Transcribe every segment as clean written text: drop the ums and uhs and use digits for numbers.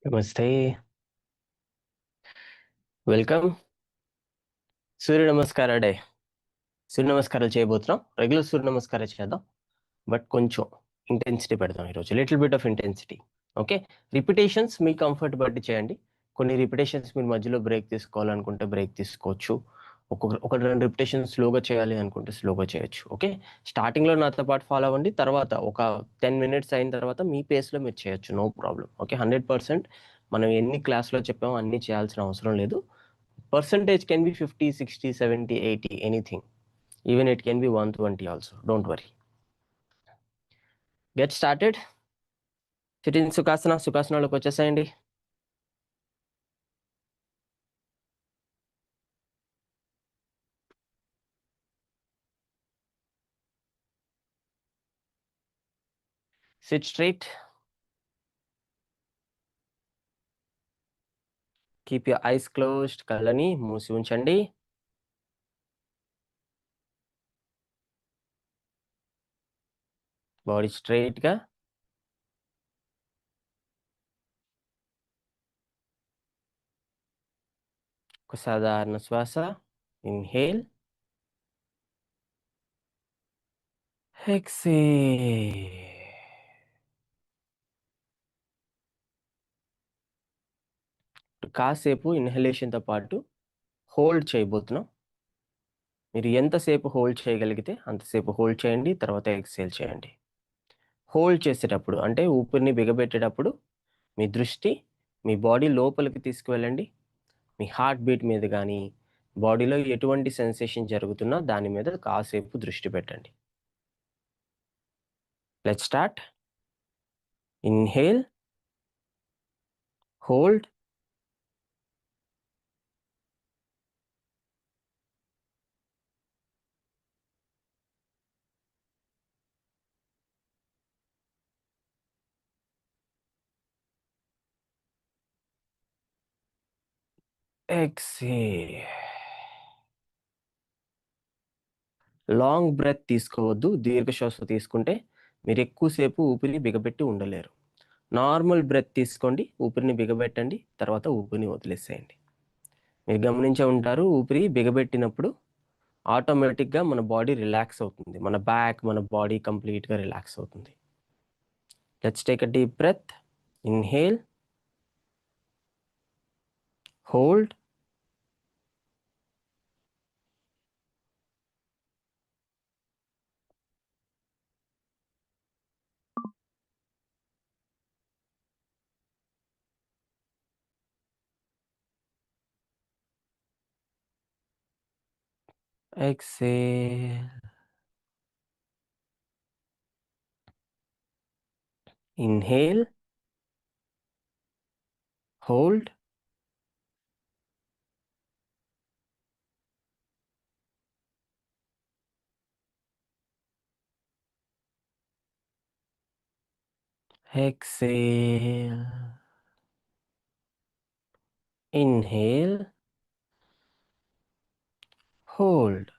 నమస్తే. వెల్కమ్. సూర్య నమస్కార డే. సూర్య నమస్కారాలు చేయబోతున్నాం. రెగ్యులర్ సూర్య నమస్కారాలు చేద్దాం, బట్ కొంచెం ఇంటెన్సిటీ పెడదాం ఈరోజు. Little bit of intensity. Okay. Repetitions me comfort బట్టి చేయండి. కొన్ని రిపిటేషన్స్ మీరు మధ్యలో బ్రేక్ తీసుకోవాలనుకుంటే బ్రేక్ తీసుకోవచ్చు. ఒక రెండు రిపిటేషన్స్ స్లోగా చేయాలి అనుకుంటే స్లోగా చేయొచ్చు. ఓకే. స్టార్టింగ్లో నాతో పాటు ఫాలో అవ్వండి. తర్వాత ఒక 10 minutes అయిన తర్వాత మీ పేస్లో మీరు చేయొచ్చు. No problem. ఓకే. 100% మనం ఎన్ని క్లాస్లో చెప్పామో అన్నీ చేయాల్సిన అవసరం లేదు. Percentage can be 50, 60, 70, 80, anything. Even it can be 120 also. Don't worry. Get started. Sit in Sukhasana. Sukhasanaలోకి వచ్చేసేయండి. Sit straight. Keep your eyes closed. కళ్ళని మూసి ఉంచండి. బాడీ స్ట్రైట్గా. ఒక సాధారణ శ్వాస. Inhale, exhale. కాసేపు ఇన్హలేషన్తో పాటు హోల్డ్ చేయబోతున్నాం. మీరు ఎంతసేపు హోల్డ్ చేయగలిగితే అంతసేపు హోల్డ్ చేయండి. తర్వాత ఎక్సేల్ చేయండి. హోల్డ్ చేసేటప్పుడు అంటే ఊపిరిని బిగబెట్టేటప్పుడు మీ దృష్టి మీ బాడీ లోపలికి తీసుకువెళ్ళండి. మీ హార్ట్ బీట్ మీద కానీ బాడీలో ఎటువంటి సెన్సేషన్ జరుగుతున్నా దాని మీద కాసేపు దృష్టి పెట్టండి. Let's start. Inhale, hold, exhale. Long breath తీసుకోవద్దు. దీర్ఘశ్వాస తీసుకుంటే మీరు ఎక్కువసేపు ఊపిరిని బిగబెట్టి ఉండలేరు. నార్మల్ బ్రెత్ తీసుకోండి, ఊపిరిని బిగబెట్టండి, తర్వాత ఊపిరిని వదిలేసేయండి. మీరు గమనించే ఉంటారు, ఊపిరి బిగబెట్టినప్పుడు ఆటోమేటిక్గా మన బాడీ రిలాక్స్ అవుతుంది. మన బ్యాక్, మన బాడీ కంప్లీట్గా రిలాక్స్ అవుతుంది. Let's take a deep breath. Inhale, hold, exhale. Inhale, hold, exhale. Inhale, hold,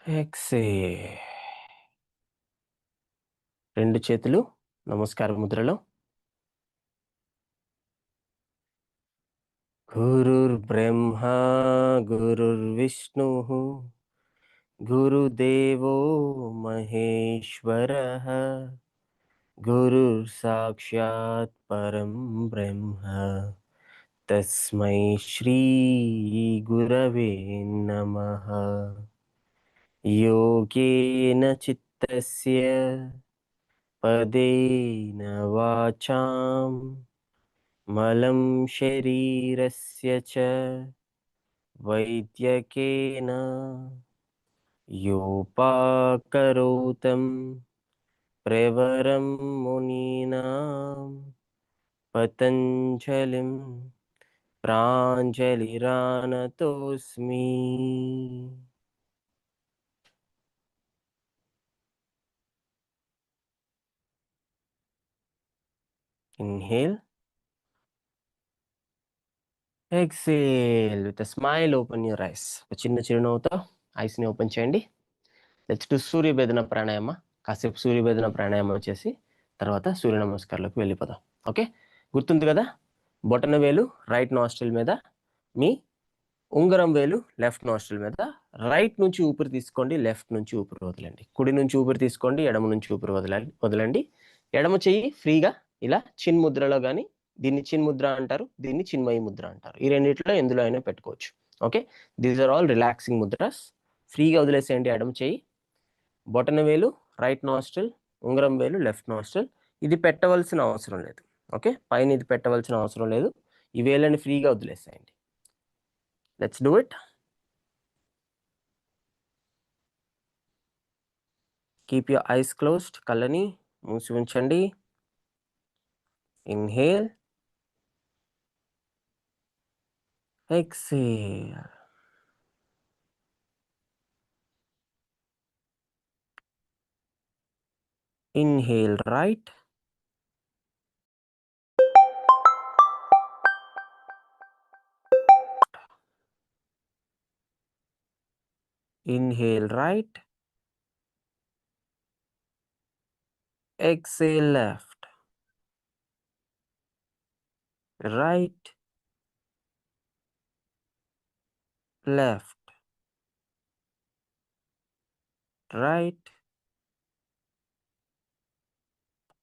exhale. రెండు చేతులు నమస్కార ముద్రలో. గురుర్బ్రహ్మా గురుర్విష్ణు గురుదేవో మహేశ్వరః గురుర్ సాక్షాత్ పరం బ్రహ్మ తస్మై శ్రీ గురవే నమః. యోగేన చిత్తస్య పదేన వాచాం మలం శరీరస్య చ వైద్యకేన యోపాకరోతం ప్రవరం మునీనాం పతంజలిం ప్రాంజలిరానతోస్మి. Inhale. Exhale. With a smile, open your eyes. ఒక చిన్న చిరునవ్వుతో ఐస్ని ఓపెన్ చేయండి. లెట్స్ డు సూర్యభేదన ప్రాణాయామ. కాసేపు సూర్యభేదన ప్రాణాయామం చేసి తర్వాత సూర్య నమస్కారాలకు వెళ్ళిపోదాం. ఓకే, గుర్తుంది కదా? బొటన వేలు రైట్ నాస్ట్రిల్ మీద, మీ ఉంగరం వేలు లెఫ్ట్ నాస్ట్రిల్ మీద. రైట్ నుంచి ఊపిరి తీసుకోండి, లెఫ్ట్ నుంచి ఊపిరి వదలండి. కుడి నుంచి ఊపిరి తీసుకోండి, ఎడమ నుంచి ఊపిరి వదలండి. ఎడమ చెయ్యి ఫ్రీగా ఇలా చిన్ ముద్రలో కానీ, దీన్ని చిన్ ముద్ర అంటారు, దీన్ని చిన్మయి ముద్ర అంటారు. ఈ రెండిట్లో ఎందులో అయినా పెట్టుకోవచ్చు. Okay, these are all relaxing mudras. ఫ్రీగా వదిలేసేయండి ఎడమ చెయ్యి. బొటన వేలు రైట్ నాస్ట్రిల్, ఉంగరం వేలు లెఫ్ట్ నాస్ట్రిల్. ఇది పెట్టవలసిన అవసరం లేదు. ఓకే, పైన ఇది పెట్టవలసిన అవసరం లేదు. ఈ వేలని ఫ్రీగా వదిలేసేయండి. Let's do it. Keep your eyes closed. కళ్ళని మూసి ఉంచండి. Inhale. Exhale. Inhale right. Inhale right. Exhale left. Right. Left. Right.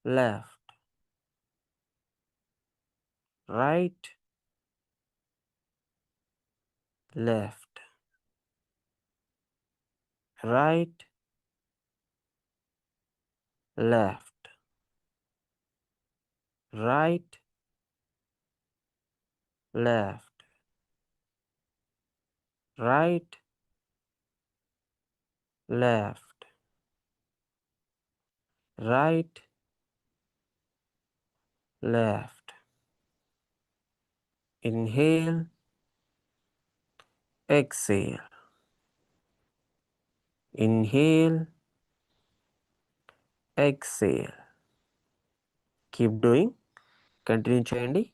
Left. Right. Left. Right. Left. Right. Left. Right. Left. Right. Left. Inhale. Exhale. Inhale. Exhale. Keep doing. Continue చేయండి.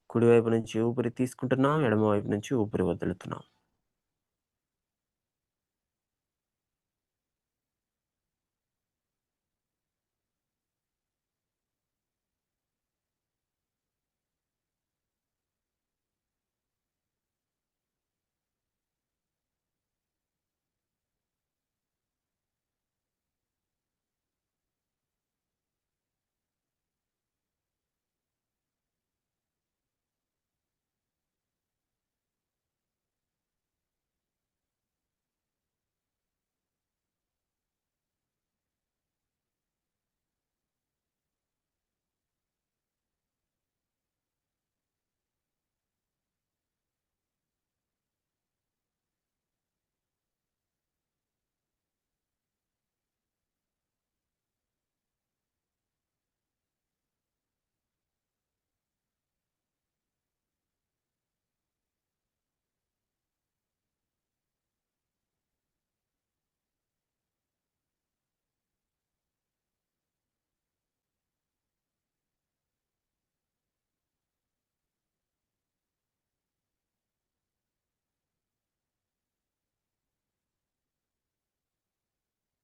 కుడివైపు నుంచి ఊపిరి తీసుకుంటున్నాం, ఎడమ వైపు నుంచి ఊపిరి వదులుతున్నాం.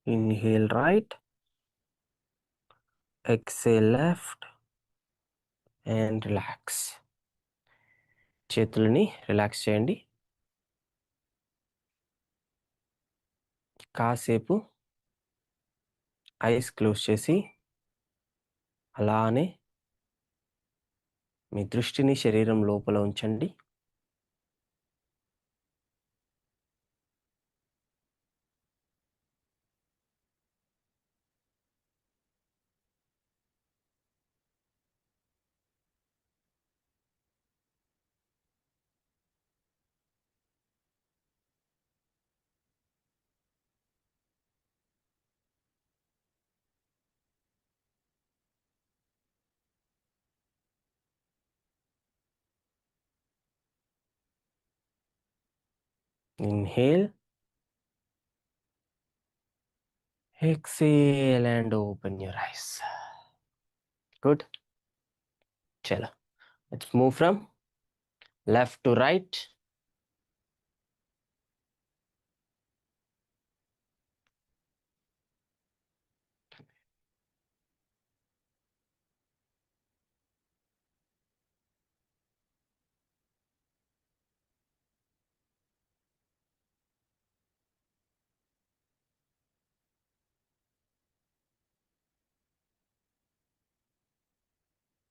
Inhale right. Exhale left. And relax. చేతులని రిలాక్స్ చేయండి. కాసేపు ఐస్ క్లోజ్ చేసి అలానే మీ దృష్టిని శరీరం లోపల ఉంచండి. Inhale. Exhale and open your eyes. Good. Chalo. Let's move from left to right.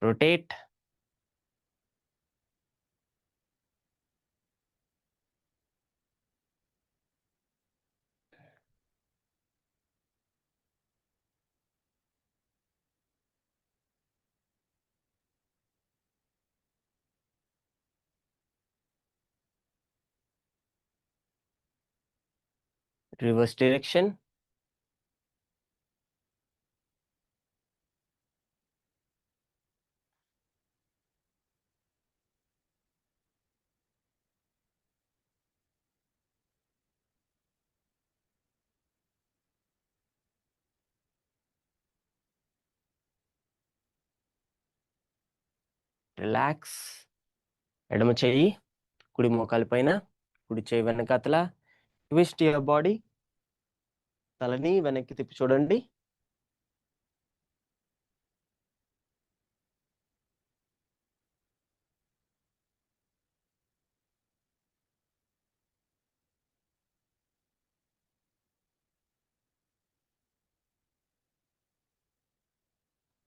Rotate. Reverse direction. Relax. ఎడమ చెయ్యి కుడి మోకాలి పైన, కుడి చెయ్యి వెనకాతల. Twist your body. తలని వెనక్కి తిప్పి చూడండి.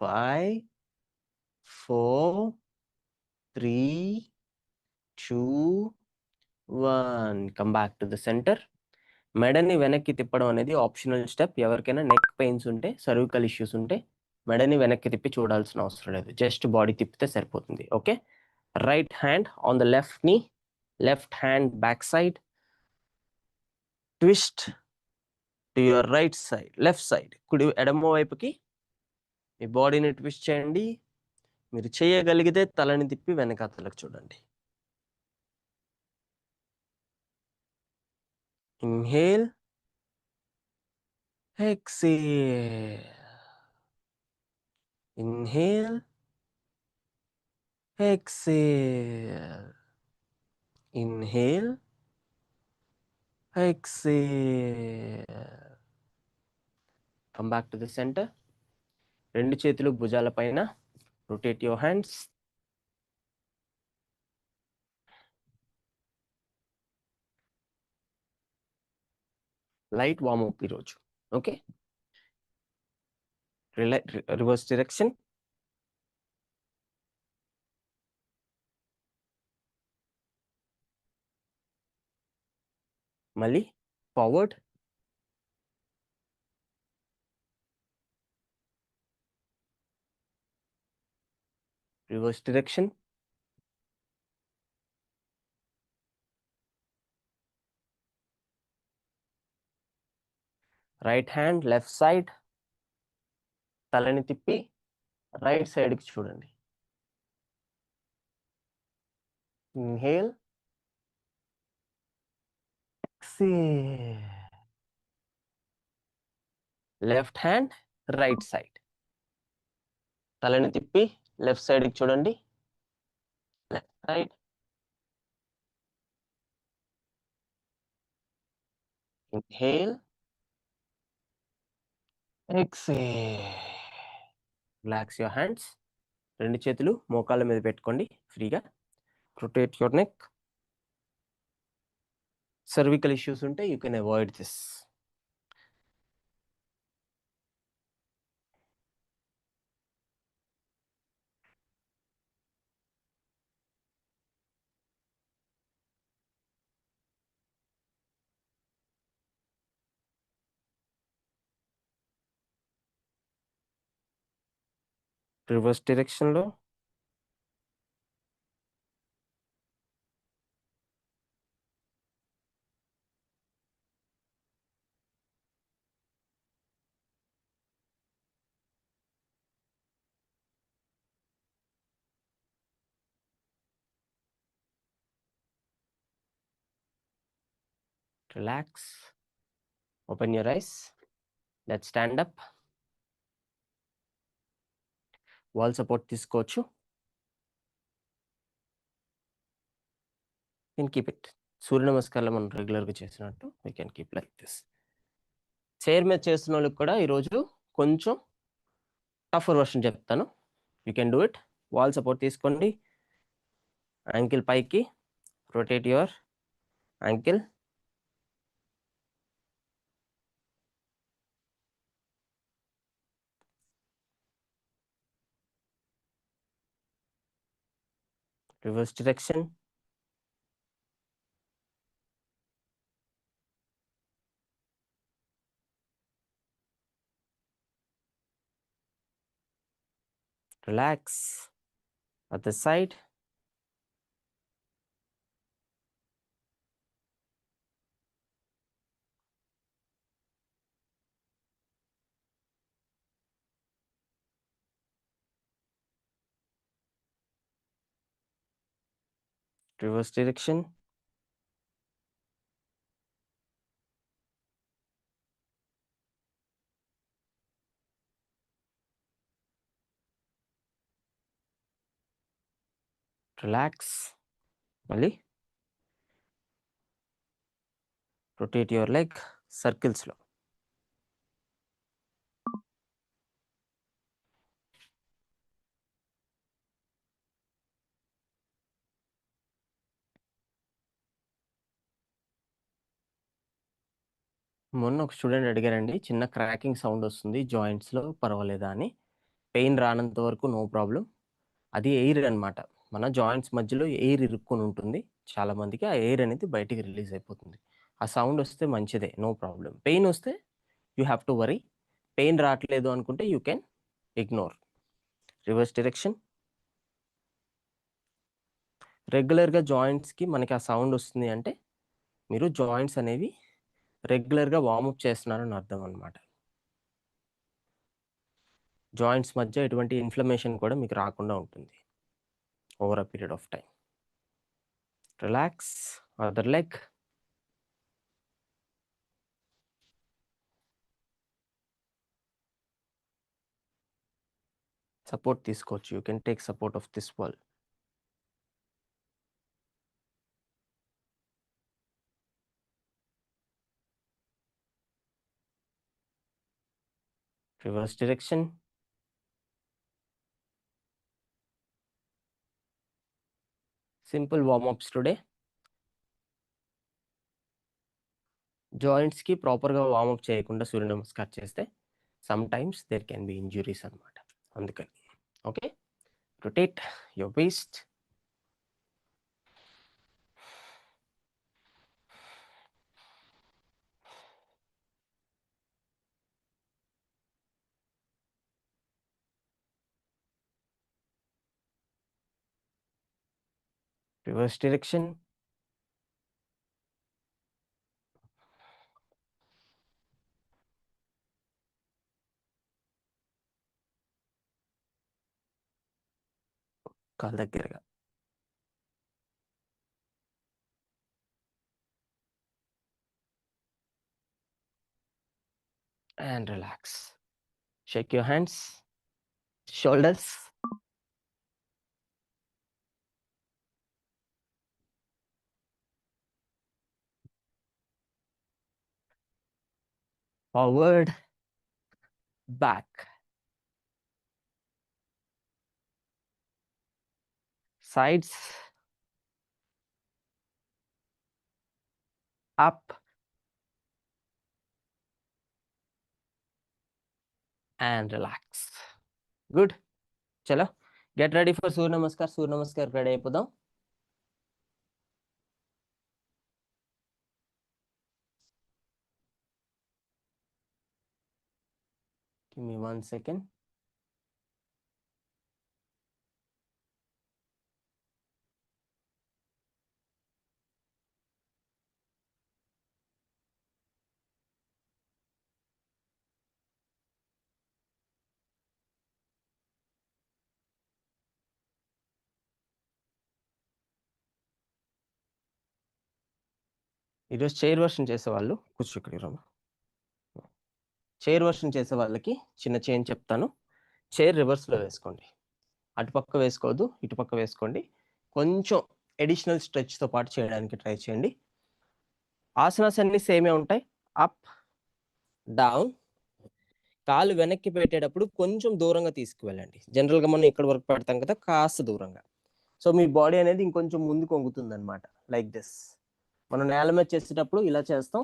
Five, 4, 3, 2, 1. Come back to the centre. మెడని వెనక్కి తిప్పడం అనేది ఆప్షనల్ స్టెప్. ఎవరికైనా నెక్ పెయిన్స్ ఉంటే, సర్వికల్ ఇష్యూస్ ఉంటే మెడని వెనక్కి తిప్పి చూడాల్సిన అవసరం లేదు. జస్ట్ బాడీ తిప్పితే సరిపోతుంది. Okay. Right hand on the left knee, left hand back side. Twist to your right side, left side, కుడి ఎడమ వైపుకి మీ బాడీని ట్విస్ట్ చేయండి. మీరు చేయగలిగితే తలని తిప్పి వెనకాతలకు చూడండి. Inhale, exhale. Inhale, exhale. Inhale, exhale. Come back to the centre. రెండు చేతులు భుజాల పైన. Rotate your hands. Light warmup ఈరోజు. ఓకే. Reverse direction. మళ్ళీ forward. Reverse direction. Right hand left side. తలని తిప్పి రైట్ సైడ్కి చూడండి. Inhale, exhale. Left hand right side. తలని తిప్పి లెఫ్ట్ సైడ్కి చూడండి. Left side. Inhale, exhale. Relax your hands. రెండు చేతులు మోకాళ్ళ మీద పెట్టుకోండి ఫ్రీగా. Rotate your neck. Cervical issues ఉంటే you can avoid this. Reverse డైరెక్షన్లో relax. Open your eyes. Let's stand up. Wall support తీసుకోవచ్చు. Can keep it. సూర్య నమస్కారాలు మనం రెగ్యులర్గా చేసినట్టు we can keep like this. Chair మీద చేస్తున్న వాళ్ళకి కూడా ఈరోజు కొంచెం టఫర్ వర్షన్ చెప్తాను. You can do it. Wall support తీసుకోండి. యాంకిల్ పైకి, rotate your ankle. Reverse direction. Relax. Other side. Reverse direction. Relax. మళ్ళీ రొటేట్ యువర్ లెగ్ సర్కిల్స్లో. మొన్న ఒక స్టూడెంట్ అడిగారండి, చిన్న క్రాకింగ్ సౌండ్ వస్తుంది జాయింట్స్లో, పర్వాలేదా అని. పెయిన్ రానంత వరకు నో ప్రాబ్లం. అది ఎయిర్ అనమాట. మన జాయింట్స్ మధ్యలో ఎయిర్ ఇరుక్కొని ఉంటుంది. చాలామందికి ఆ ఎయిర్ అనేది బయటికి రిలీజ్ అయిపోతుంది. ఆ సౌండ్ వస్తే మంచిదే, నో ప్రాబ్లం. పెయిన్ వస్తే you have to worry. Pain రావట్లేదు అనుకుంటే you can ignore. Reverse direction. రెగ్యులర్గా జాయింట్స్కి మనకి ఆ సౌండ్ వస్తుంది అంటే మీరు జాయింట్స్ అనేవి రెగ్యులర్గా వార్మప్ చేస్తున్నారని అర్థం అనమాట. జాయింట్స్ మధ్య ఎటువంటి ఇన్ఫ్లమేషన్ కూడా మీకు రాకుండా ఉంటుంది over a period of time. Relax. Other leg. Support తీసుకోవచ్చు. You can take support of this wall. Reverse direction. Simple warmups today. జాయింట్స్కి ప్రాపర్గా వార్మప్ చేయకుండా సూర్య నమస్కారం చేస్తే sometimes there can be injuries అనమాట. అందుకని okay. Rotate your waist. Reverse direction. కాలు దగ్గరగా. And relax. Shake your hands, shoulders. Forward, back, sides, up, and relax. Good. చలో get ready for Surya namaskar. Surya namaskar ready అయిపోదాం. Give me 1 second. ఈరోజు chair version చేసేవాళ్ళు కూర్చో ఇక్కడ రమ్మ. చైర్ వర్షన్ చేసే వాళ్ళకి చిన్న చేంజ్ చెప్తాను. చైర్ రివర్స్లో వేసుకోండి. అటుపక్క వేసుకోవద్దు, ఇటుపక్క వేసుకోండి. కొంచెం అడిషనల్ స్ట్రెచ్తో పాటు చేయడానికి ట్రై చేయండి. ఆసనాస్ అన్ని సేమే ఉంటాయి. Up, down. కాలు వెనక్కి పెట్టేటప్పుడు కొంచెం దూరంగా తీసుకువెళ్ళండి. జనరల్గా మనం ఇక్కడ వరకు పెడతాం కదా, కాస్త దూరంగా. సో మీ బాడీ అనేది ఇంకొంచెం ముందుకు వంగుతుంది అనమాట. Like this. మనం నేల మీద చేసేటప్పుడు ఇలా చేస్తాం.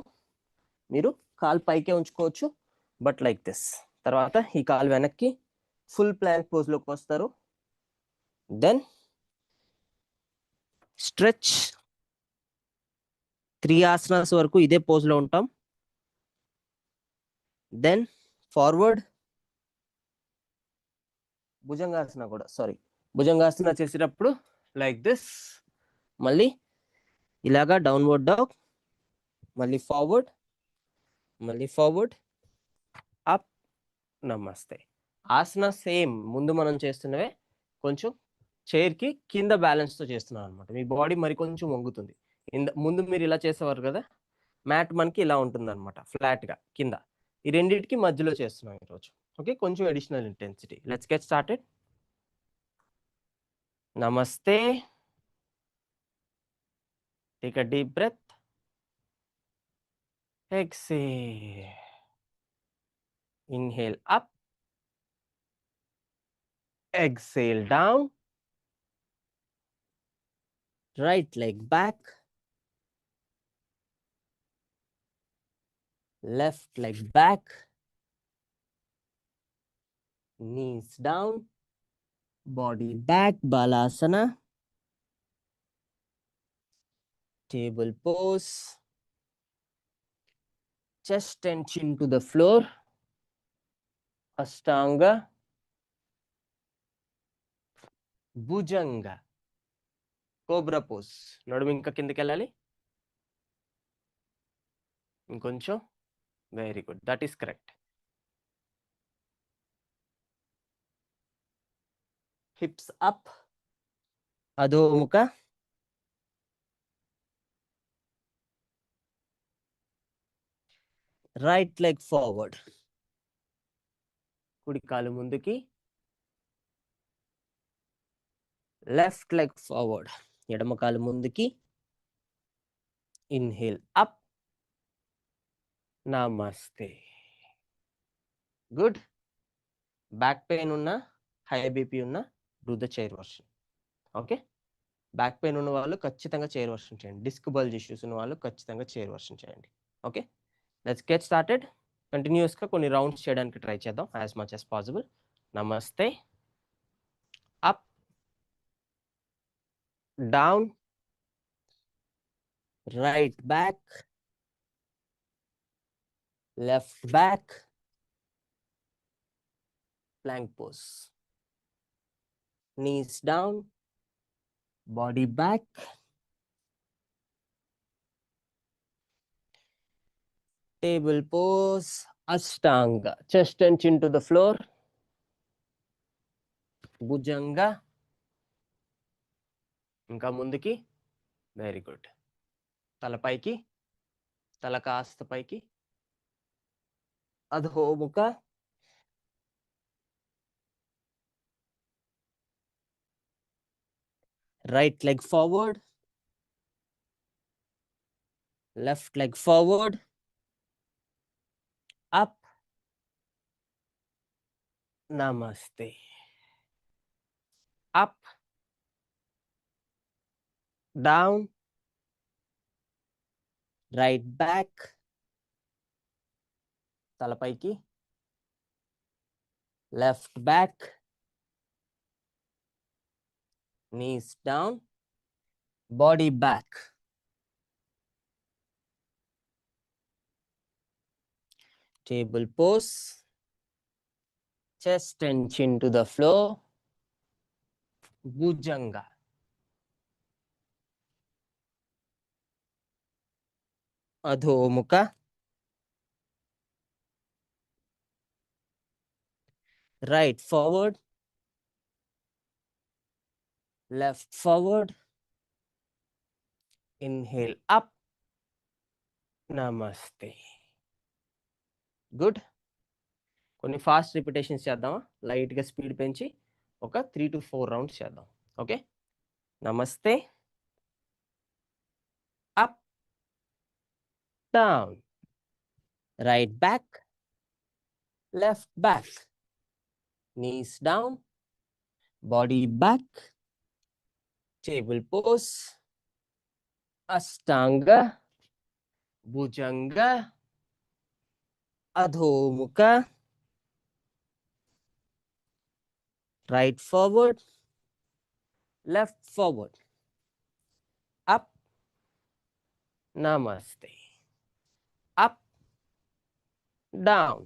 మీరు కాలు పైకే ఉంచుకోవచ్చు, బట్ లైక్ దిస్. తర్వాత ఈ కాలు వెనక్కి ఫుల్ ప్లాంక్ పోజ్లోకి వస్తారు. Then stretch. 3 ఆసనాస్ వరకు ఇదే పోజ్లో ఉంటాం. Then forward. భుజంగాసన కూడా, భుజంగాసన చేసేటప్పుడు లైక్ దిస్. మళ్ళీ ఇలాగా డౌన్వర్డ్ డాగ్, మళ్ళీ ఫార్వర్డ్, మళ్ళీ ఫార్వర్డ్, అప్, నమస్తే. ఆసన సేమ్ ముందు మనం చేస్తున్నవే, కొంచెం చైర్కి కింద బ్యాలెన్స్తో చేస్తున్నాం అనమాట. మీ బాడీ మరి కొంచెం వంగుతుంది. ముందు మీరు ఇలా చేసేవారు కదా, మ్యాట్ మనకి ఇలా ఉంటుంది అనమాట, ఫ్లాట్గా కింద. ఈ రెండింటికి మధ్యలో చేస్తున్నాం ఈరోజు. ఓకే, కొంచెం additional intensity. Let's get started. Namaste. Take a deep breath. Exhale. Inhale up. Exhale down. Right leg back. Left leg back. Knees down. Body back. Balasana. Table pose. Chest and chin to the floor. Ashtanga. Bhujanga. Cobra pose. నడుము ఇంకా కిందకి వెళ్ళాలి. ఇంకొంచెం. Very good, that is correct. Hips up. అధోముఖ. Right leg forward. కుడి కాలు ముందుకి. Left leg forward. ఎడమ కాలు ముందుకి. Inhale up. Namaste. Good. Back pain ఉన్న, హై బీపీ ఉన్న, do the chair version. Okay, back pain ఉన్న వాళ్ళు ఖచ్చితంగా చైర్ వర్షన్ చేయండి. డిస్క్ బల్జ్ ఇష్యూస్ ఉన్న వాళ్ళు ఖచ్చితంగా చైర్ వర్షన్ చేయండి. Okay, let's get started. కంటిన్యూస్గా కొన్ని రౌండ్స్ చేయడానికి ట్రై చేద్దాం యాజ్ మచ్ యాజ్ పాసిబుల్. నమస్తే. Up, down, right back, left back, plank pose. Knees down, body back. Table pose, Ashtanga. Chest and chin to the floor. Bhujanga. ఇంకా ముందుకి. Very good. తల పైకి, తల కాస్త పైకి. అధోముఖ. Right leg forward. Left leg forward. Up. Namaste. Up, down, right back, తల పైకి, left back, knees down, body back. Table pose, chest and chin to the floor. Bhujanga. Adhomukha. Right forward, left forward. Inhale up. Namaste. Good. కొన్ని fast repetitions చేద్దామా, లైట్గా speed పెంచి. ఒక 3 to 4 rounds చేద్దాం. Okay, నమస్తే, up, down, right back, left back, knees down, body back, table pose, Ashtanga, Bhujanga, Adhomukha, right forward, left forward, up, Namaste, up, down,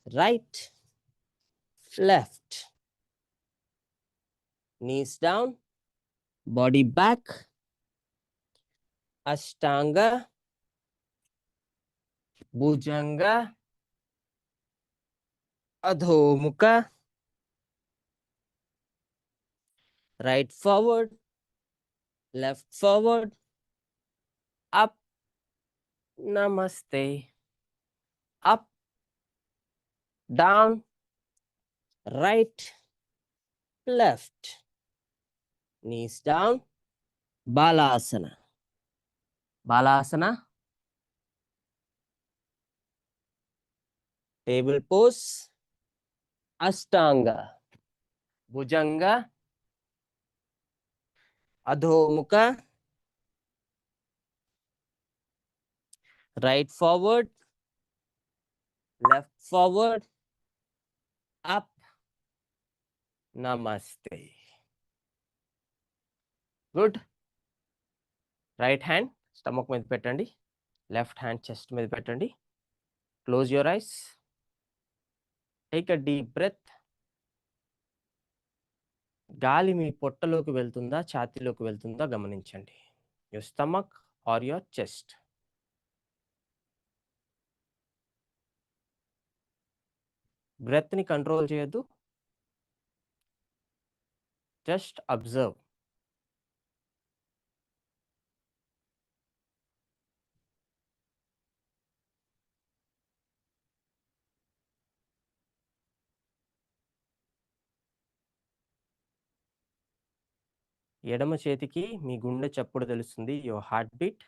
right, left, knees down, body back, Ashtanga, Bhujanga, Adhomukha, right forward, left forward, up, Namaste, up, down, right, left, knees down, Balasana. Balasana, table pose, Ashtanga, Bhujanga, Adhomukha, right forward, left forward, up, Namaste. Good. Right hand stomach మీద పెట్టండి, left hand chest మీద పెట్టండి. Close your eyes. Take a deep breath. గాలి మీ పొట్టలోకి వెళ్తుందా, ఛాతీలోకి వెళ్తుందా గమనించండి. Your stomach or your chest. Breath ని control చేయొద్దు. Just observe. ఎడమ చేతికి మీ గుండె చప్పుడు తెలుస్తుంది, యువర్ హార్ట్ బీట్.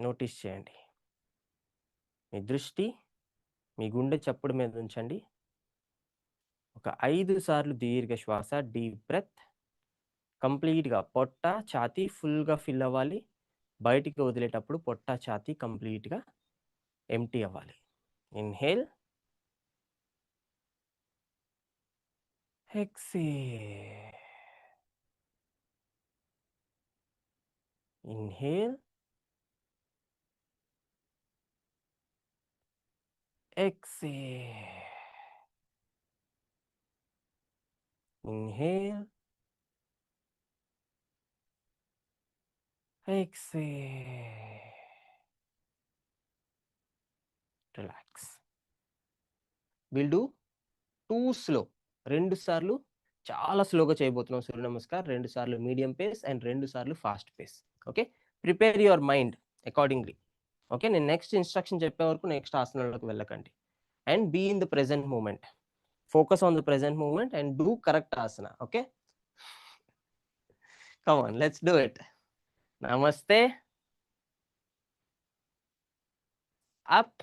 నోటీస్ చేయండి. మీ దృష్టి మీ గుండె చప్పుడు మీద ఉంచండి. ఒక 5 సార్లు దీర్ఘ శ్వాస, డీప్ బ్రెత్. కంప్లీట్గా పొట్ట, ఛాతీ ఫుల్గా ఫిల్ అవ్వాలి. బయటికి వదిలేటప్పుడు పొట్ట, ఛాతీ కంప్లీట్గా ఎంటీ అవ్వాలి. Inhale, exhale, inhale, exhale, inhale, exhale, relax. We'll do 2 slow. 2 సార్లు చాలా స్లోగా చేయబోతున్నాం సూర్య నమస్కార్. 2 సార్లు మీడియం పేస్ అండ్ 2 సార్లు fast pace. Okay, prepare your mind accordingly. Okay, నేను నెక్స్ట్ ఇన్స్ట్రక్షన్ చెప్పే వరకు నెక్స్ట్ ఆసనంలోకి వెళ్ళకండి. And be in the present moment. Focus on the present moment and do correct asana. Okay, come on, let's do it. Namaste, up,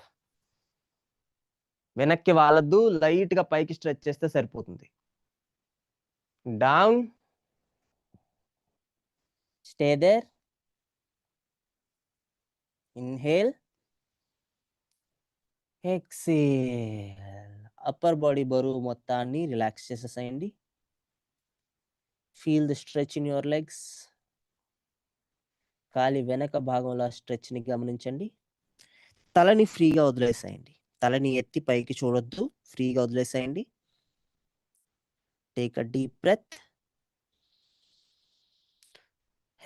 వెనక్కి వాలద్దు, light గా పైకి stretch చేస్తే సరిపోతుంది. Down, stay there, inhale, exhale. Upper body బరువు మొత్తాన్ని relax చేసేసేయండి. Feel the stretch in your legs. కాలి వెనక భాగంలో స్ట్రెచ్ ని గమనించండి. తలని ఫ్రీగా వదిలేసేయండి. తలని ఎత్తి పైకి చూడొద్దు, ఫ్రీగా వదిలేసేయండి. Take a deep breath,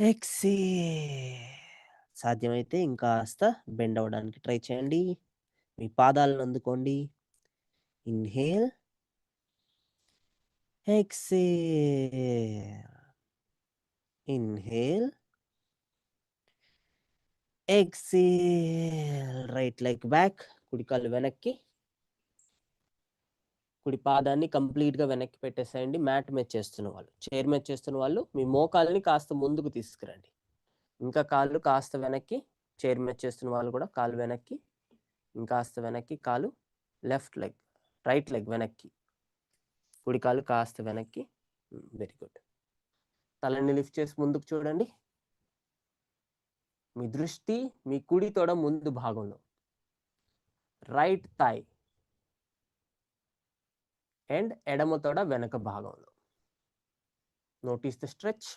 exhale. సాధ్యమైతే ఇంకాస్త బెండ్ అవ్వడానికి ట్రై చేయండి. మీ పాదాలను అందుకోండి. Inhale, exhale, inhale, exhale. Right leg back, కుడి కాలు వెనక్కి. కుడి పాదాన్ని కంప్లీట్గా వెనక్కి పెట్టేసేయండి. మ్యాట్ మీద చేస్తున్న వాళ్ళు, చైర్ మీద చేస్తున్న వాళ్ళు మీ మోకాల్ని కాస్త ముందుకు తీసుకురండి. ఇంకా కాళ్ళు కాస్త వెనక్కి, చైర్ మీద చేస్తున్న వాళ్ళు కూడా కాళ్ళు వెనక్కి, ఇంకాస్త వెనక్కి, కాలు లెఫ్ట్ లెగ్, రైట్ లెగ్ వెనక్కి, కుడి కాలు కాస్త వెనక్కి. Very good. తలని లిఫ్ట్ చేసి ముందుకు చూడండి. మీ దృష్టి మీ కుడి తొడ ముందు భాగంలో, రైట్ థై, అండ్ ఎడమ తొడ వెనక భాగంలో. Notice the stretch.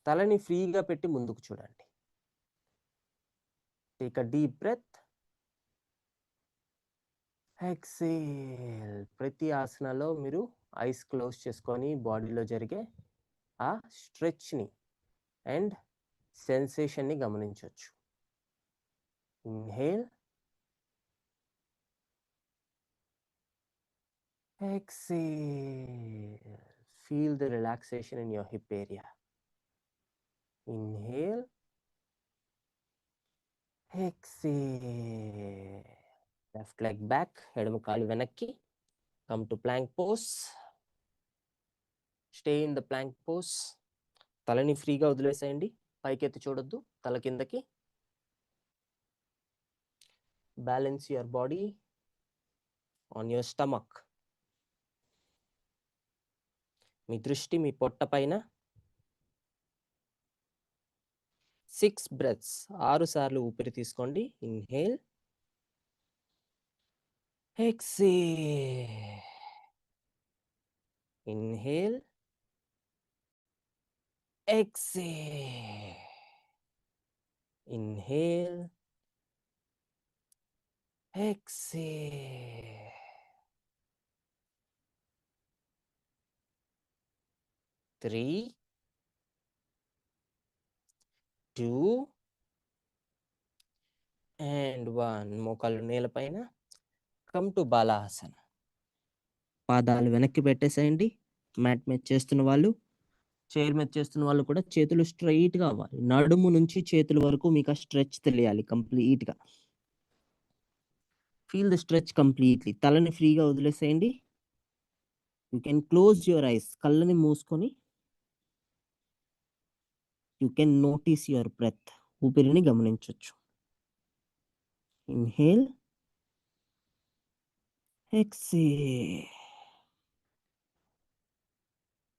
తలని ఫ్రీగా పెట్టి ముందుకు చూడండి. Take a deep breath. Exhale. ప్రతి ఆసనలో మీరు ఐస్ క్లోజ్ చేసుకొని బాడీలో జరిగే ఆ స్ట్రెచ్ని అండ్ సెన్సేషన్ని గమనించవచ్చు. Inhale, exhale. Feel the relaxation in your hip area. Inhale, exhale. Left leg back, ఎడమ కాలు వెనక్కి. Come to plank pose. Stay in the plank pose. తలని ఫ్రీగా వదిలేసేయండి. పైకెత్తి చూడొద్దు, తల కిందకి. Balance your body on your stomach. మీ దృష్టి మీ పొట్ట పైన. 6 breaths, 6 సార్లు ఊపిరి తీసుకోండి. Inhale, exhale. Inhale, exhale. Inhale, exhale. 3, 2, and 1. మోకాళ్ళు నేలపైన. Come to Balasana. పాదాలు వెనక్కి పెట్టేసేయండి. మ్యాట్ మీద చేస్తున్న వాళ్ళు, చైర్ మీద చేస్తున్న వాళ్ళు కూడా చేతులు స్ట్రైట్గా అవ్వాలి. నడుము నుంచి చేతుల వరకు మీకు ఆ స్ట్రెచ్ తెలియాలి కంప్లీట్గా. Feel the stretch completely. తలని ఫ్రీగా వదిలేసేయండి. You can close your eyes. కళ్ళని మూసుకొని you can notice your breath. ఊపిరిని గమనించవచ్చు. Inhale, exhale.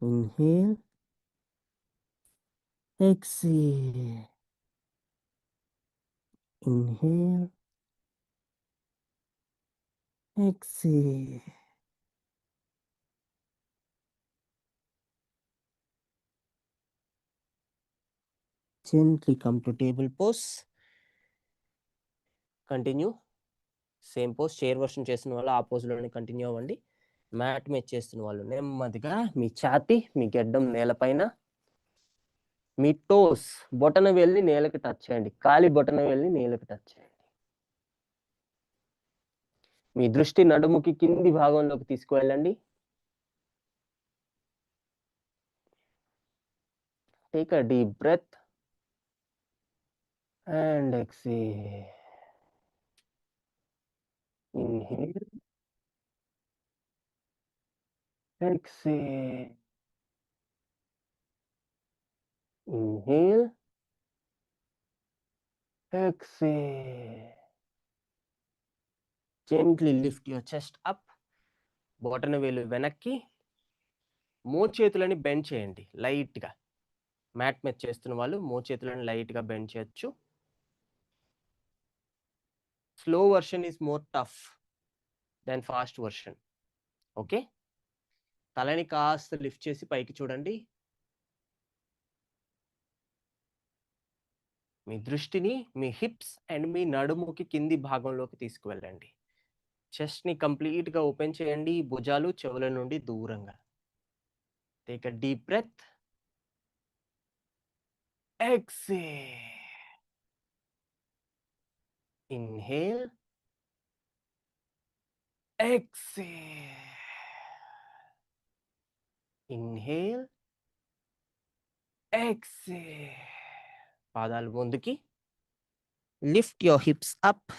Inhale, exhale. Inhale, exhale. Gently come to table pose. Continue. Same pose. Chair version చేస్తున్న వాళ్ళు ఆ పోజ్లోనే కంటిన్యూ అవ్వండి. మ్యాట్ మీద చేస్తున్న వాళ్ళు నెమ్మదిగా మీ ఛాతీ, మీ గెడ్డం నేలపైన, మీ టోస్ బొటన వెళ్ళి నేలకి టచ్ చేయండి. కాలి బొటన వెళ్ళి నేలకి టచ్ చేయండి. మీ దృష్టి నడుముకి కింది భాగంలోకి తీసుకువెళ్ళండి. Take a deep breath and exhale. Inhale, exhale. Inhale, exhale. Gently lift your chest up. బొటన వేలు వెనక్కి. మోచేతులని బెండ్ చేయండి లైట్గా. మ్యాట్ మీద చేస్తున్న వాళ్ళు మోచేతులను లైట్గా బెండ్ చేయొచ్చు. Slow version is more tough than fast version. Okay. తలని కాస్త లిఫ్ట్ చేసి పైకి చూడండి. మీ దృష్టిని మీ హిప్స్ అండ్ మీ నడుముకి కింది భాగంలోకి తీసుకువెళ్ళండి. చెస్ట్ని కంప్లీట్గా ఓపెన్ చేయండి. భుజాలు చెవుల నుండి దూరంగా. Take a deep breath. Exhale. Inhale, exhale. Inhale, exhale. పాదాలు ముందుకి. Lift your hips up.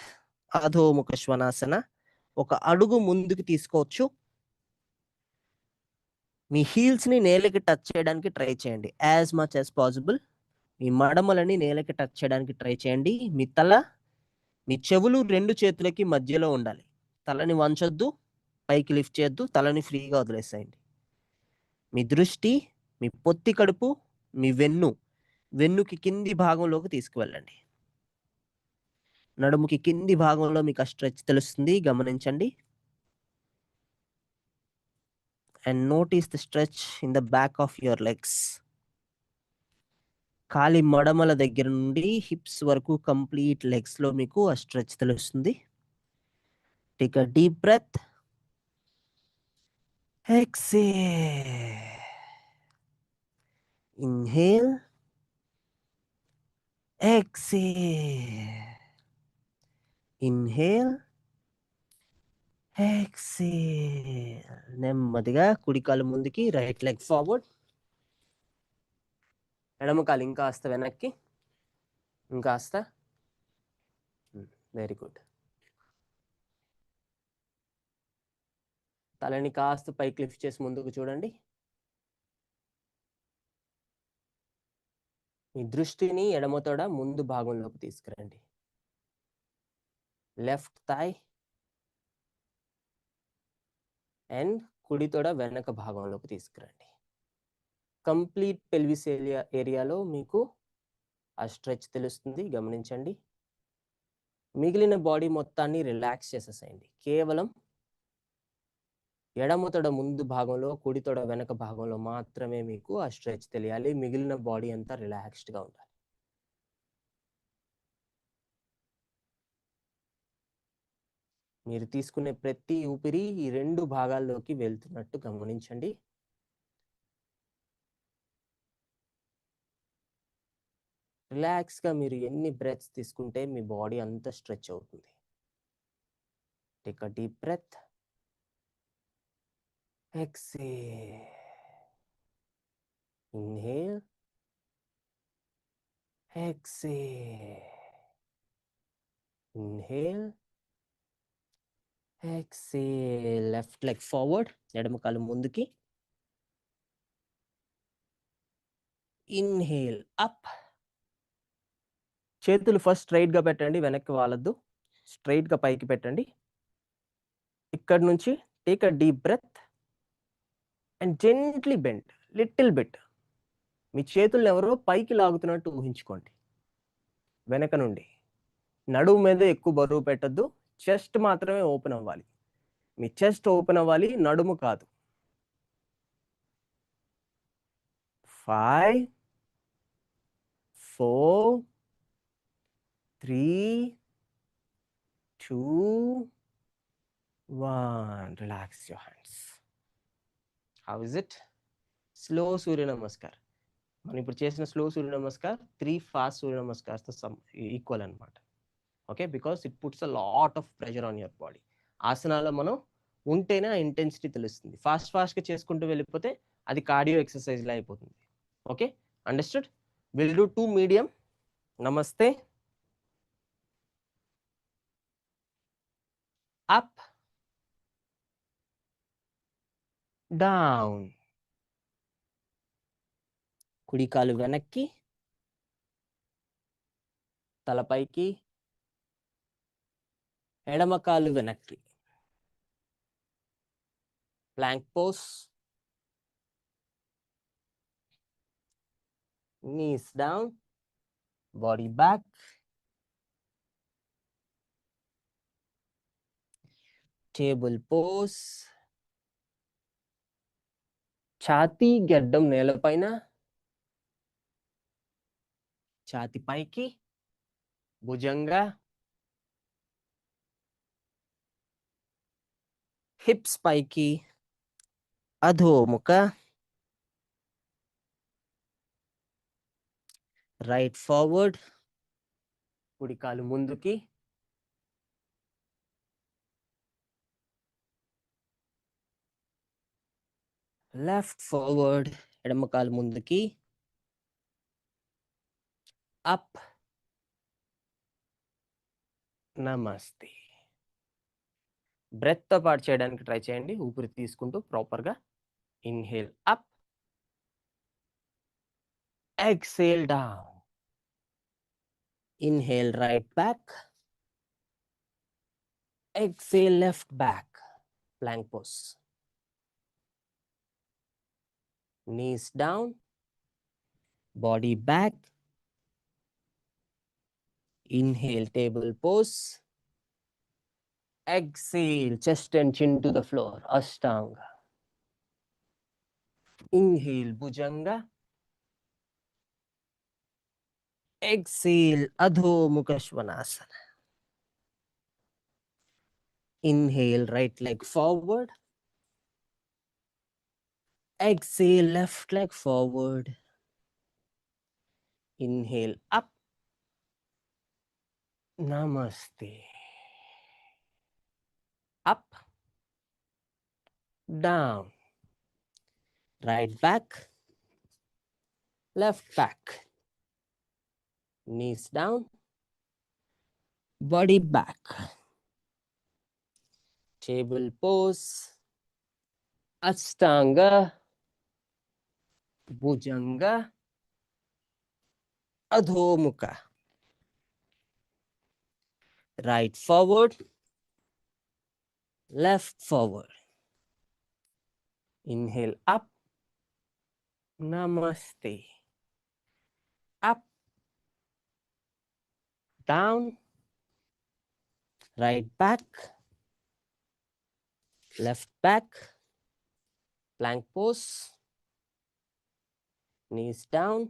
అధోముఖ శ్వానాసన. ఒక అడుగు ముందుకు తీసుకోవచ్చు. మీ హీల్స్ని నేలకి టచ్ చేయడానికి ట్రై చేయండి యాజ్ మచ్ యాజ్ పాసిబుల్. మీ మడమలని నేలకి టచ్ చేయడానికి ట్రై చేయండి. మీ చెవులు 2 చేతులకి మధ్యలో ఉండాలి. తలని వంచొద్దు, పైకి లిఫ్ట్ చేయొద్దు, తలని ఫ్రీగా వదిలేసేయండి. మీ దృష్టి మీ పొత్తి కడుపు, మీ వెన్నుకి కింది భాగంలోకి తీసుకువెళ్ళండి. నడుముకి కింది భాగంలో మీకు ఆ స్ట్రెచ్ తెలుస్తుంది, గమనించండి. And notice the stretch in the back of your legs. కాలి మడమల దగ్గర నుండి హిప్స్ వరకు కంప్లీట్ లెగ్స్ లో మీకు ఆ స్ట్రెచ్ తెలుస్తుంది. Take a deep breath. Exhale. Inhale. Exhale. Inhale. Exhale. నెమ్మదిగా కుడి కాలు ముందుకి, రైట్ లెగ్ ఫార్వర్డ్. ఎడమ కాలు ఇంకాస్త వెనక్కి, ఇంకాస్త. Very good. తలని కాస్త పైకి లిఫ్ట్ చేసి ముందుకు చూడండి. మీ దృష్టిని ఎడమ తొడ ముందు భాగంలోకి తీసుకురండి. లెఫ్ట్ థై అండ్ కుడి తొడ వెనక భాగంలోకి తీసుకురండి. కంప్లీట్ పెల్విస్ ఏరియాలో మీకు ఆ స్ట్రెచ్ తెలుస్తుంది, గమనించండి. మిగిలిన బాడీ మొత్తాన్ని రిలాక్స్ చేసేసేయండి. కేవలం ఎడమ తొడ ముందు భాగంలో, కుడి తొడ వెనక భాగంలో మాత్రమే మీకు ఆ స్ట్రెచ్ తెలియాలి. మిగిలిన బాడీ అంతా రిలాక్స్డ్గా ఉండాలి. మీరు తీసుకునే ప్రతి ఊపిరి ఈ 2 భాగాల్లోకి వెళ్తున్నట్టు గమనించండి. రిలాక్స్గా మీరు ఎన్ని బ్రెత్స్ తీసుకుంటే మీ బాడీ అంతా స్ట్రెచ్ అవుతుంది. Take a deep breath. Exhale. Inhale. Exhale. Inhale. Exhale. Left leg forward, ఎడమ కాలు ముందుకి. Inhale up. చేతులు ఫస్ట్ స్ట్రైట్గా పెట్టండి, వెనక్కి వాలద్దు. స్ట్రైట్గా పైకి పెట్టండి. ఇక్కడ నుంచి take a deep breath and gently bend little bit. మీ చేతులను ఎవరో పైకి లాగుతున్నట్టు ఊహించుకోండి. వెనక నుండి నడుము మీద ఎక్కువ బరువు పెట్టద్దు. చెస్ట్ మాత్రమే ఓపెన్ అవ్వాలి. మీ చెస్ట్ ఓపెన్ అవ్వాలి, నడుము కాదు. 5 4 3 2 1. Relax your hands. How is it? Slow Surya Namaskar. మనం ఇప్పుడు చేసిన స్లో సూర్య నమస్కార్ 3 ఫాస్ట్ సూర్య నమస్కార్తో ఈక్వల్ అనమాట. Okay, because it puts a lot of pressure on your body. ఆసనాల్లో మనం ఉంటేనే ఆ ఇంటెన్సిటీ తెలుస్తుంది. ఫాస్ట్గా చేసుకుంటూ వెళ్ళిపోతే అది కార్డియో ఎక్సర్సైజ్లా అయిపోతుంది. Okay, understood? Will do 2 medium. Namaste. Up down. కుడి కాలు వెనక్కి, తలపైకి, ఎడమ కాలు వెనక్కి. Plank pose. knees down, body back. Table pose. ఛాతీ గడ్డం నేలపైన, ఛాతీ పైకి, భుజంగా, హిప్స్ పైకి, అధోముఖ. రైట్ ఫార్వర్డ్, కుడి కాలు ముందుకి. లెఫ్ట్ ఫార్వర్డ్, ఎడమ కాలు ముందుకి. అప్ నమస్తే. బ్రెత్‌తో పాటు చేయడానికి ట్రై చేయండి. ఊపిరి తీసుకుంటూ ప్రాపర్‌గా. Inhale up. Exhale down. Inhale right back. Exhale left back. Plank pose. Knees down. Body back. Inhale, table pose. Exhale, chest and chin to the floor. Ashtanga. Inhale, Bhujanga. Exhale, Adho Mukha Svanasana. Inhale, right leg forward. Exhale, left leg forward. Inhale, up. Namaste. Up. Down. Right back. Left back. Knees down. Body back. Table pose. Ashtanga. Bhujanga. Adho Mukha. Right forward. Left forward. Inhale up. Namaste. Up. Down. Right back. Left back. Plank pose. Knees down.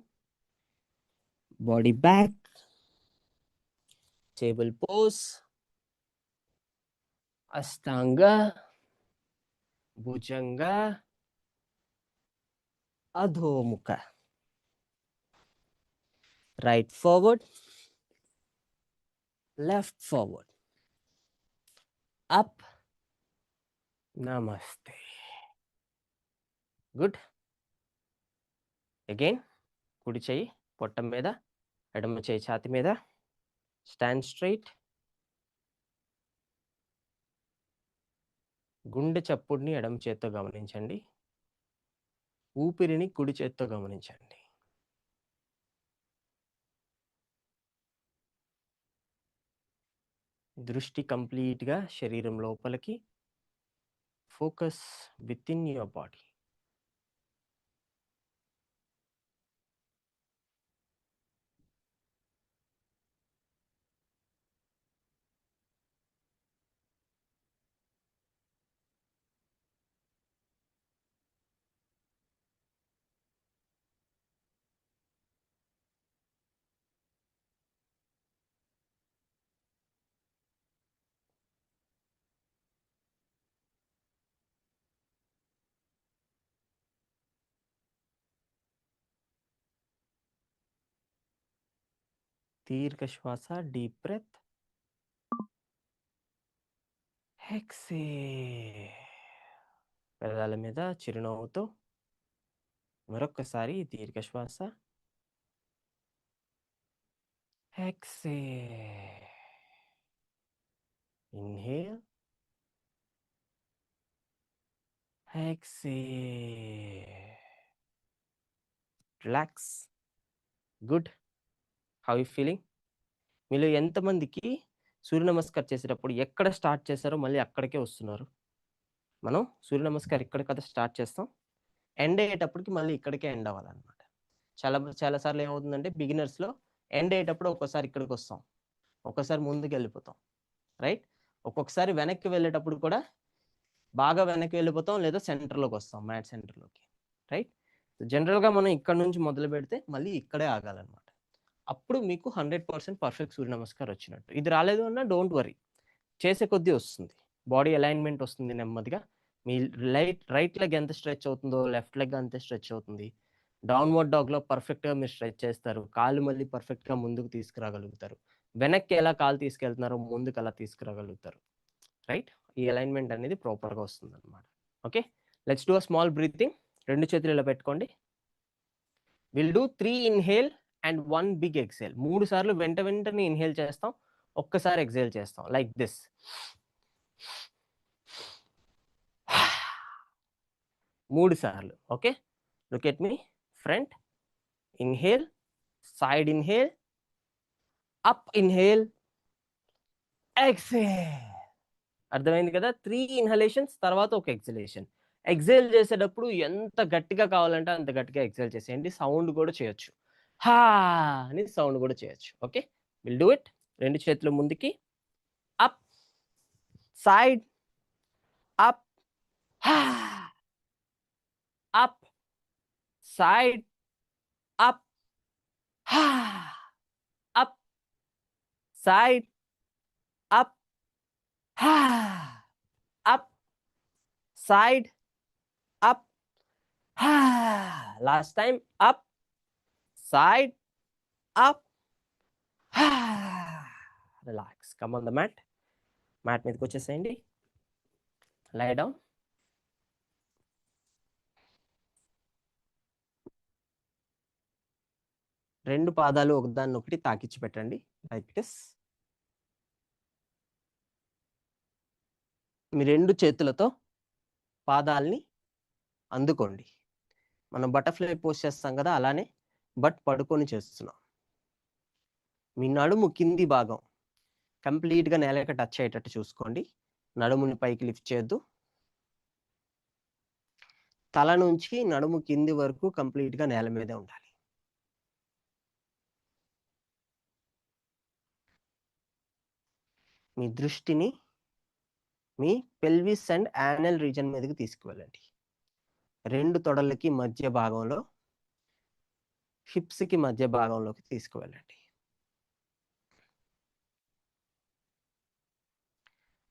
Body back. Table pose. Ashtanga. Bhujanga. Adho Mukha. Right forward. Left forward. Up. Namaste. Good. Again. కుడి చెయ్యి పొట్ట మీద, ఎడమ చెయ్యి ఛాతి మీద. Stand straight. గుండె చప్పుడుని ఎడమ చేత్తో గమనించండి. ఊపిరిని కుడి చేత్తో గమనించండి. దృష్టి కంప్లీట్‌గా శరీరం లోపలికి. Focus within your body. దీర్ఘ శ్వాస, డీప్ బ్రెత్. ఎక్సేల్. పెదాల మీద చిరునవ్వుతో మరొక్కసారి దీర్ఘ శ్వాస. Exhale. Inhale. Exhale. Relax. Good. How you feeling? మీలో ఎంతమందికి సూర్య నమస్కారం చేసేటప్పుడు ఎక్కడ స్టార్ట్ చేశారో మళ్ళీ అక్కడికే వస్తున్నారు? మనం సూర్య నమస్కారం ఇక్కడ కదా స్టార్ట్ చేస్తాం. ఎండ్ అయ్యేటప్పటికి మళ్ళీ ఇక్కడికే ఎండ్ అవ్వాలన్నమాట. చాలా సార్లు ఏమవుతుందంటే బిగినర్స్‌లో ఎండ్ అయ్యేటప్పుడు ఒక్కోసారి ఇక్కడికి వస్తాం. ఒక్కోసారి ముందుకు వెళ్ళిపోతాం. రైట్? ఒక్కొక్కసారి వెనక్కి వెళ్ళేటప్పుడు కూడా బాగా వెనక్కి వెళ్ళిపోతాం, లేదా సెంటర్‌లోకి వస్తాం, మ్యాట్ సెంటర్‌లోకి. రైట్? జనరల్‌గా మనం ఇక్కడ నుంచి మొదలు పెడితే మళ్ళీ ఇక్కడే ఆగాలన్నమాట. అప్పుడు మీకు 100% పర్ఫెక్ట్ సూర్య నమస్కారం వచ్చినట్టు. ఇది రాలేదు అన్నా డోంట్ వరీ. చేసే కొద్దీ వస్తుంది. బాడీ అలైన్‌మెంట్ వస్తుంది నెమ్మదిగా. మీ రైట్ లెగ్ ఎంత స్ట్రెచ్ అవుతుందో లెఫ్ట్ లెగ్ అంతే స్ట్రెచ్ అవుతుంది. డౌన్వర్డ్ డాగ్‌లో పర్ఫెక్ట్‌గా మీరు స్ట్రెచ్ చేస్తారు. కాళ్ళు మళ్ళీ పర్ఫెక్ట్‌గా ముందుకు తీసుకురాగలుగుతారు. వెనక్కి ఎలా కాళ్ళు తీసుకెళ్తున్నారో ముందుకు అలా తీసుకురాగలుగుతారు. రైట్? ఈ అలైన్‌మెంట్ అనేది ప్రాపర్‌గా వస్తుందన్నమాట. Okay? Let's do a small breathing. 2 చేతులు ఇలా పెట్టుకోండి. Will do 3 inhale and 1 big exhale. 3 సార్లు వెంటనే ఇన్‌హేల్ చేస్తాం. ఒక్కసారి ఎక్సేల్ చేస్తాం లైక్ దిస్. మూడు సార్లు. Okay, look at me. Front inhale, side inhale, up inhale, exhale. అర్థమైంది కదా? 3 ఇన్హలేషన్స్ తర్వాత ఒక ఎక్సలేషన్. ఎక్సేల్ చేసేటప్పుడు ఎంత గట్టిగా కావాలంటే అంత గట్టిగా ఎక్సేల్ చేసేయండి. సౌండ్ కూడా చేయొచ్చు. హా అని సౌండ్ కూడా చేయొచ్చు. Okay, will do it. రెండు చేతులు ముందుకి, అప్, సైడ్, అప్, హా, అప్, సైడ్, అప్, హా, అప్, సైడ్, అప్, హా, అప్, సైడ్, అప్, హా. Last time, up, side, up, relax. Come on the mat. Mat మీదకి వచ్చేసేయండి. Lie down. రెండు పాదాలు ఒకదాన్నొకటి తాకిచ్చి పెట్టండి లైక్ దిస్. మీ రెండు చేతులతో పాదాలని అందుకోండి. మనం బటర్ఫ్లై పోజ్ చేస్తాం కదా, అలానే బట్ పడుకొని చేస్తున్నాం. మీ నడుము కింది భాగం కంప్లీట్గా నేలకి టచ్ అయ్యేటట్టు చూసుకోండి. నడుముని పైకి లిఫ్ట్ చేయొద్దు. తల నుంచి నడుము కింది వరకు కంప్లీట్గా నేల మీదే ఉండాలి. మీ దృష్టిని మీ పెల్విస్ అండ్ యానల్ రీజన్ మీదకి తీసుకువెళ్ళండి. రెండు తొడలకి మధ్య భాగంలో, హిప్స్కి మధ్య భాగంలోకి తీసుకువెళ్ళండి.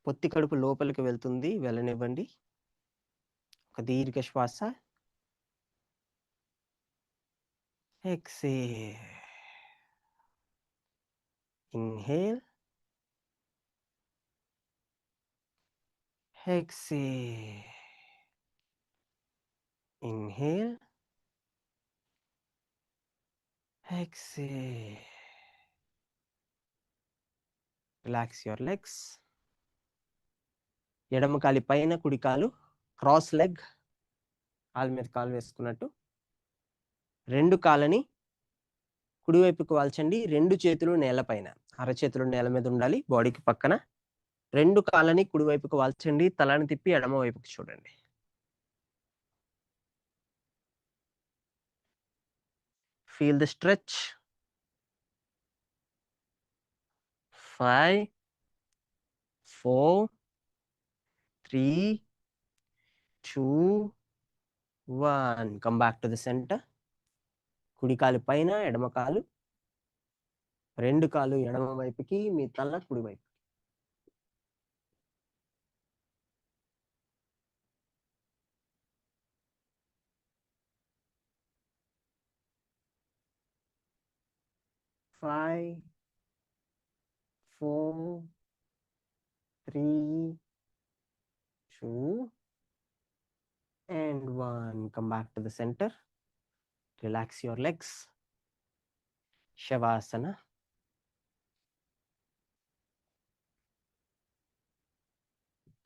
పొత్తి కడుపు లోపలికి వెళ్తుంది, వెళ్ళనివ్వండి. ఒక దీర్ఘ శ్వాస. Exhale. Inhale, exhale, inhale, exhale. Relax your legs. ఎడమ కాలి పైన, కుడి కాలు క్రాస్ లెగ్, కాలు మీద కాలు వేసుకున్నట్టు. రెండు కాళ్ళని కుడివైపుకు వాల్చండి. రెండు చేతులు నేలపైన, అరచేతులు నేల మీద ఉండాలి బాడీకి పక్కన. రెండు కాళ్ళని కుడివైపుకు వాల్చండి. తలని తిప్పి ఎడమ వైపుకి చూడండి. Feel the stretch. 5, 4, 3, 2, 1. Come back to the center. కుడి కాలు పైన, ఎడమ కాలు, రెండు కాలు ఎడమ వైపుకి, మీ తల కుడి వైపు. Five, 4, 3, 2, and 1. Come back to the center. Relax your legs. Shavasana.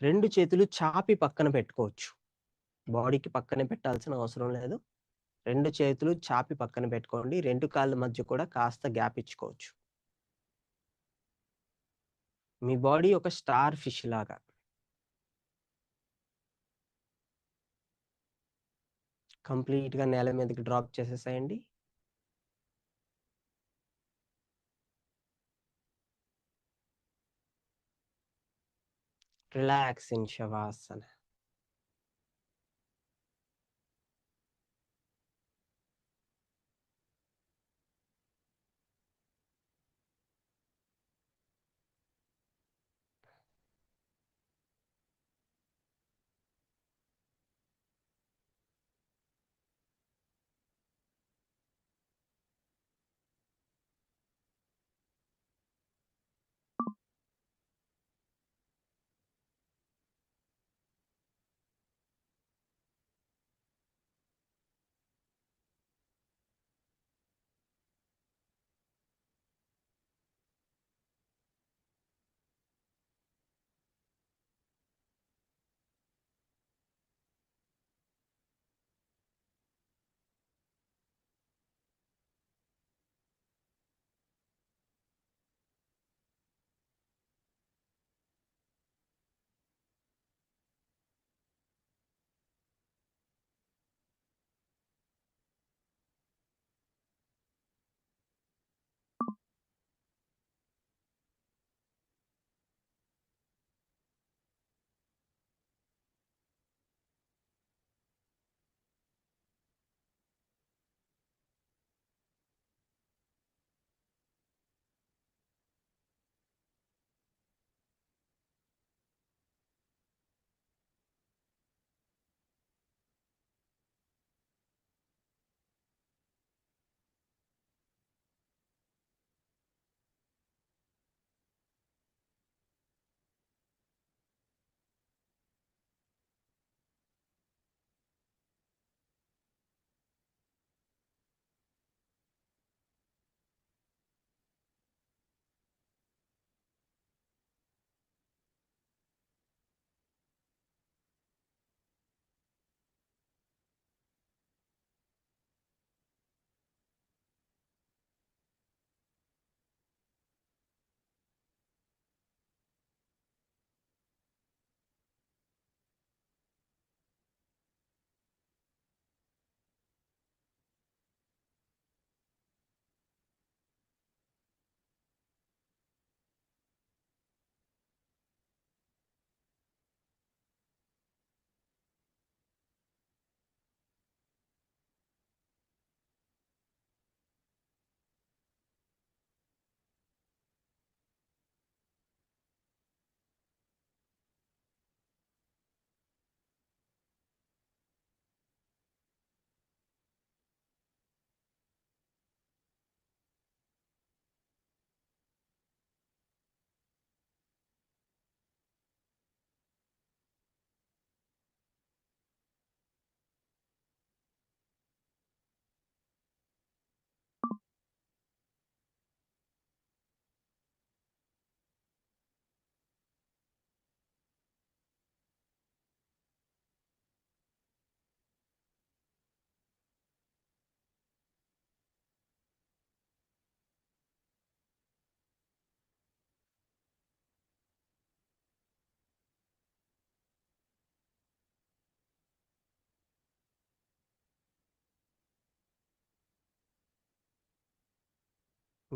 రెండు చేతులు చాపి పక్కన పెట్టుకోవచ్చు. బాడీకి పక్కనే పెట్టాల్సిన అవసరం లేదు. రెండు చేతులు చాపి పక్కన పెట్టుకోండి. రెండు కాళ్ళ మధ్య కూడా కాస్త గ్యాప్ ఇచ్చుకోవచ్చు. మీ బాడీ ఒక స్టార్ ఫిష్ లాగా. కంప్లీట్గా నేల మీదకి డ్రాప్ చేసేసేయండి. Relax in శవాసన.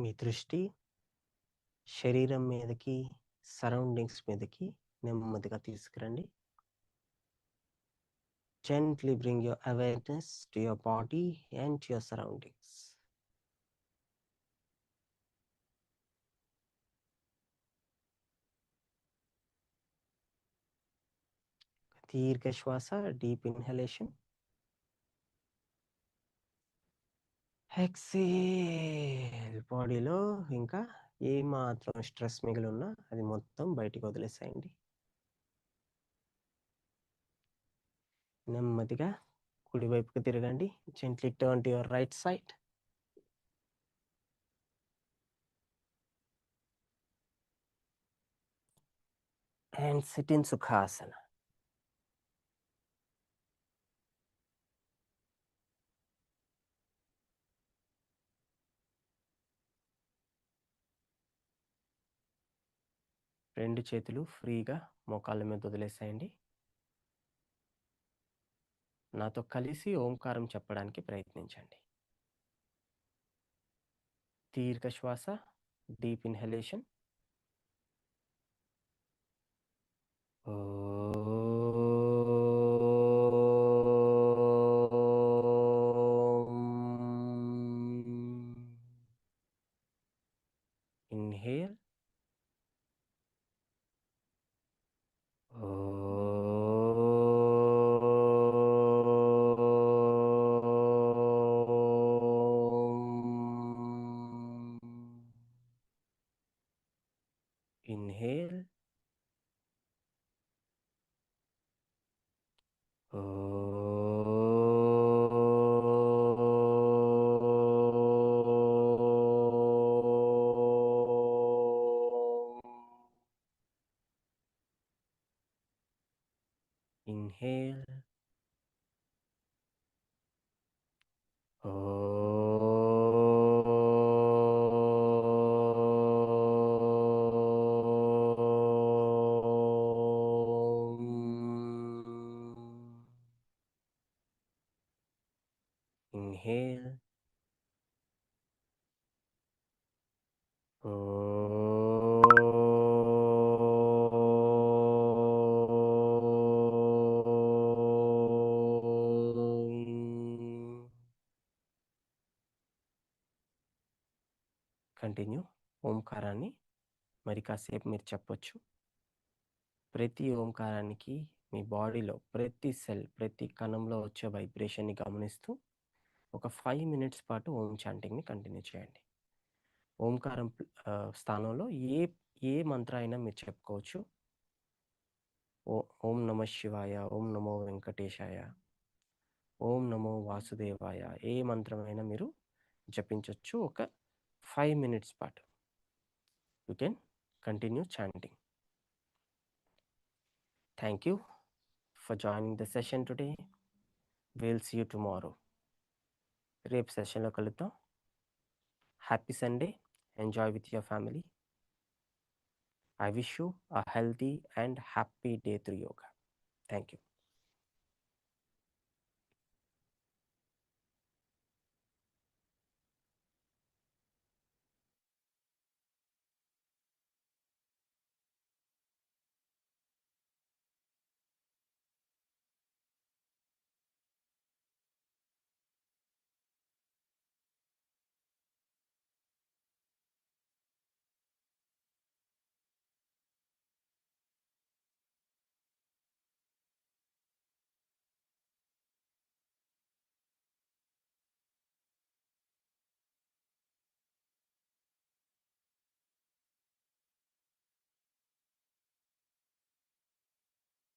మీ దృష్టి శరీరం మీదకి, సరౌండింగ్స్ మీదకి నెమ్మదిగా తీసుకురండి. Gently bring your awareness to your body and to your surroundings. దీర్ఘ శ్వాస, డీప్ ఇన్హలేషన్. ఎక్సేల్. బాడీలో ఇంకా ఏ మాత్రం స్ట్రెస్ మిగిలి ఉన్నా అది మొత్తం బయటికి వదిలేసేయండి. నెమ్మదిగా కుడివైపుకి తిరగండి. Gently turn to your right side. And sit in Sukhasana. రెండు చేతులు ఫ్రీగా మోకాళ్ళ మీద వదిలేసేయండి. నాతో కలిసి ఓంకారం చెప్పడానికి ప్రయత్నించండి. దీర్ఘ శ్వాస, deep inhalation. Inhale. Inhale. Inhale. Inhale. Continue. ఓంకారాన్ని మరి కాసేపు మీరు చెప్పొచ్చు. ప్రతి ఓంకారానికి మీ బాడీలో ప్రతి సెల్, ప్రతి కణంలో వచ్చే వైబ్రేషన్ని గమనిస్తూ ఒక 5 మినిట్స్ పాటు ఓం చాంటింగ్ని కంటిన్యూ చేయండి. ఓంకారం స్థానంలో ఏ మంత్ర అయినా మీరు చెప్పుకోవచ్చు. ఓం నమ శివాయ, ఓం నమో వెంకటేశాయ, ఓం నమో వాసుదేవాయ, ఏ మంత్రమైనా మీరు జపించవచ్చు ఒక 5 మినిట్స్ పాటు. You can continue chanting. Thank you for joining the session today. Will see you tomorrow. రేపు సెషన్లో కలుద్దాం. Happy Sunday. Enjoy with your family. I wish you a healthy and happy day through yoga. Thank you.